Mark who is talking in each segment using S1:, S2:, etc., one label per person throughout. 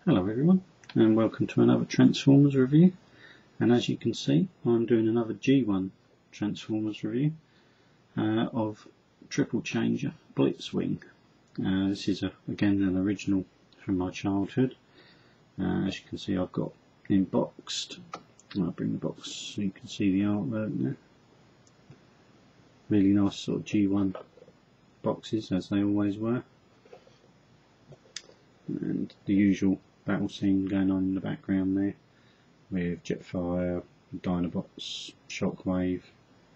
S1: Hello everyone, and welcome to another Transformers review. And as you can see, I'm doing another G1 Transformers review of Triple Changer blitzwing. This is again an original from my childhood. As you can see, I've got emboxed. I'll bring the box so you can see the artwork there. Really nice sort of G1 boxes, as they always were. And the usual battle scene going on in the background there with Jetfire, Dinobots, Shockwave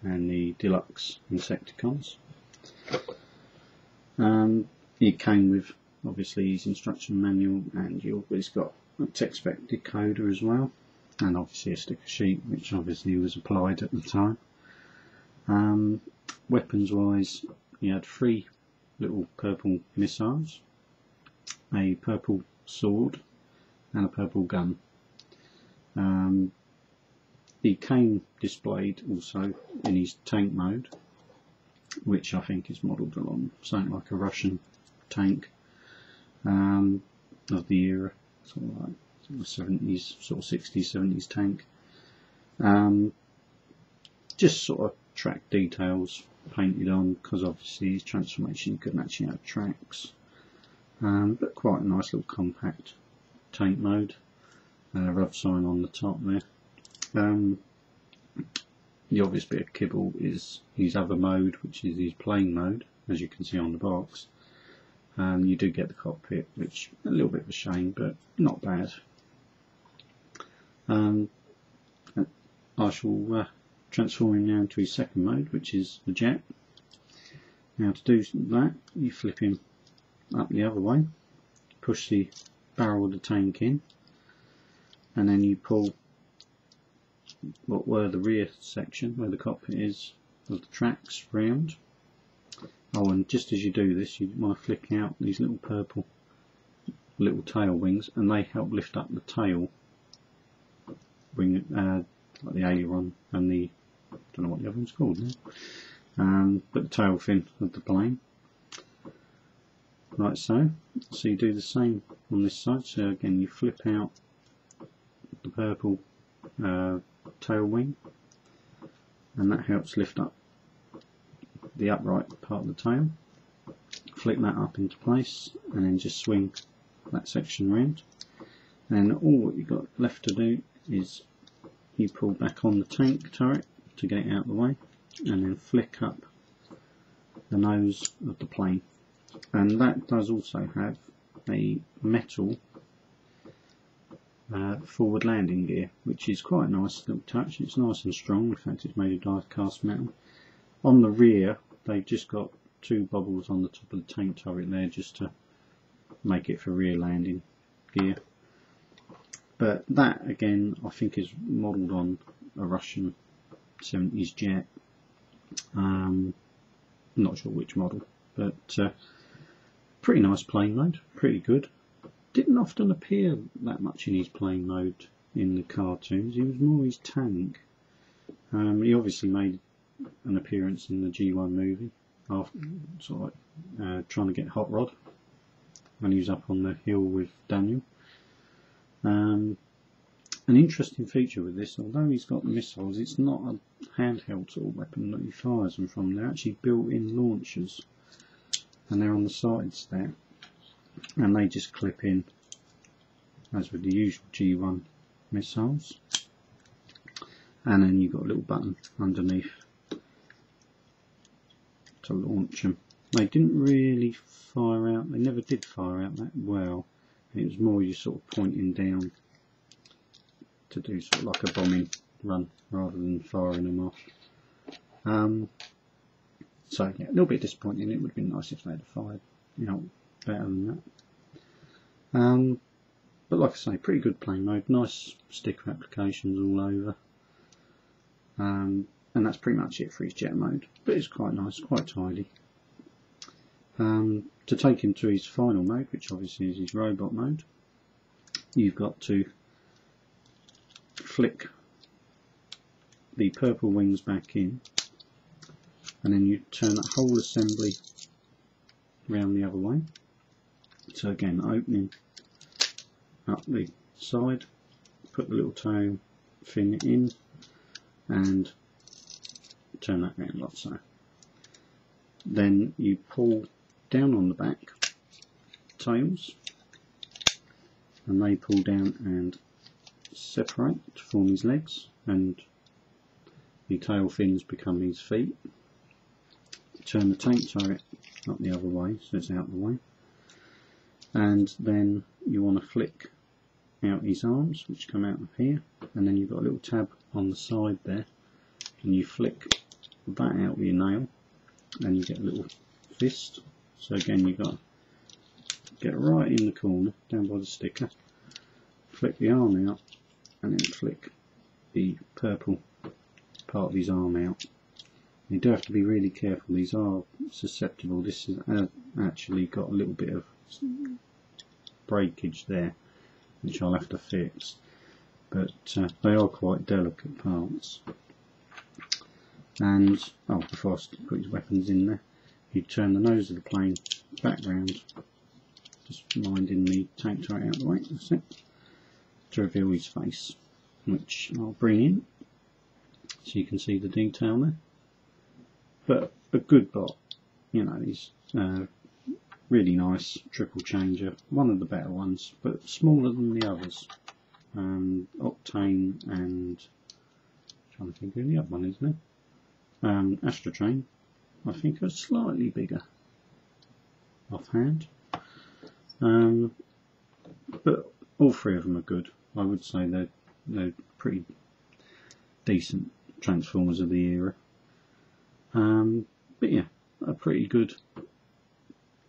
S1: and the deluxe Insecticons. It came with obviously his instruction manual, and it's got a tech spec decoder as well, and obviously a sticker sheet which obviously was applied at the time. Weapons wise, you had 3 little purple missiles, a purple sword and a purple gun. He came displayed also in his tank mode, which I think is modelled along something like a Russian tank of the era, sort of like 70s, sort of 60s, 70s tank. Just sort of track details painted on, because obviously his transformation you couldn't actually have tracks. But quite a nice little compact tank mode. Rev sign on the top there. The obvious bit of kibble is his other mode, which is his plane mode, as you can see on the box. You do get the cockpit, which a little bit of a shame, but not bad. I shall transform him now into his second mode, which is the jet. Now to do that, you flip him up the other way, push the barrel of the tank in, and then you pull what were the rear section, where the cockpit is, of the tracks round. Oh, and just as you do this, you want to flick out these little purple little tail wings, and they help lift up the tail wing, like the aileron and the, I don't know what the other one's called now, but the tail fin of the plane. Like so. So you do the same on this side. So again, you flip out the purple tail wing, and that helps lift up the upright part of the tail. Flick that up into place, and then just swing that section around. And all what you've got left to do is you pull back on the tank turret to get it out of the way, and then flick up the nose of the plane. And that does also have a metal forward landing gear, which is quite a nice little touch. It's nice and strong. In fact, it's made of die cast metal. On the rear, they've just got 2 bubbles on the top of the tank turret there, just to make it for rear landing gear. But that again, I think, is modelled on a Russian 70s jet. I'm not sure which model, but pretty nice plane mode, pretty good. Didn't often appear that much in his plane mode in the cartoons. He was more his tank. He obviously made an appearance in the G1 movie, after, sort of like, trying to get Hot Rod when he was up on the hill with Daniel. An interesting feature with this, although he's got the missiles, it's not a handheld sort of weapon that he fires them from. They're actually built-in launchers, and they're on the sides there, and they just clip in as with the usual G1 missiles. And then you've got a little button underneath to launch them. They didn't really fire out, they never did fire out that well. It was more you sort of pointing down to do sort of like a bombing run rather than firing them off. So yeah, a little bit disappointing. It would have been nice if they had fired, better than that. But like I say, pretty good plane mode. Nice sticker applications all over. And that's pretty much it for his jet mode. But it's quite nice, quite tidy. To take him to his final mode, which obviously is his robot mode, you've got to flick the purple wings back in, and then you turn that whole assembly round the other way. So again, opening up the side, put the little tail fin in and turn that round like so. Then you pull down on the back tails and they pull down and separate to form his legs, and the tail fins become his feet. Turn the tank turret up the other way so it's out the way, and then you want to flick out his arms, which come out of here, and then you've got a little tab on the side there, and you flick that out with your nail and you get a little fist. So again, you've got to get right in the corner down by the sticker, flick the arm out and then flick the purple part of his arm out. You do have to be really careful, these are susceptible. This has actually got a little bit of breakage there which I'll have to fix, but they are quite delicate parts. And before I put his weapons in there, you turn the nose of the plane back round, just minding the tank turret out of the way, that's it, to reveal his face, which I'll bring in so you can see the detail there. But a good bot, you know, he's really nice, triple changer, one of the better ones, but smaller than the others. Octane and, trying to think who the other one is now. Astrotrain, I think, are slightly bigger offhand, but all three of them are good. I would say they're pretty decent Transformers of the era. But yeah, a pretty good,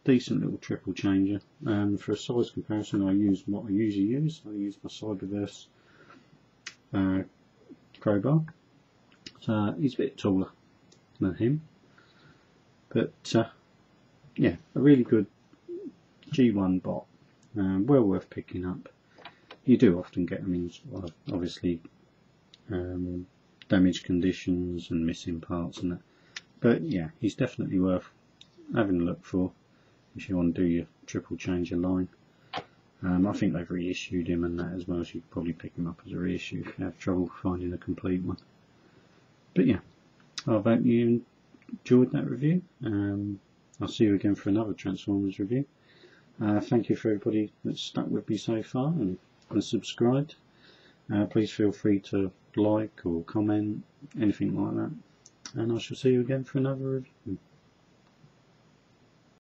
S1: decent little triple changer. For a size comparison, I use what I usually use. I use my Cyberverse crowbar. So he's a bit taller than him, but yeah, a really good G1 bot, well worth picking up. You do often get them in obviously damaged conditions and missing parts and that, but yeah, he's definitely worth having a look for if you want to do your triple changer line. I think they've reissued him and that as well, so you could probably pick him up as a reissue if you have trouble finding a complete one. But yeah, I hope you enjoyed that review. I'll see you again for another Transformers review. Thank you for everybody that's stuck with me so far and subscribed. Please feel free to like or comment, anything like that. And I shall see you again for another review.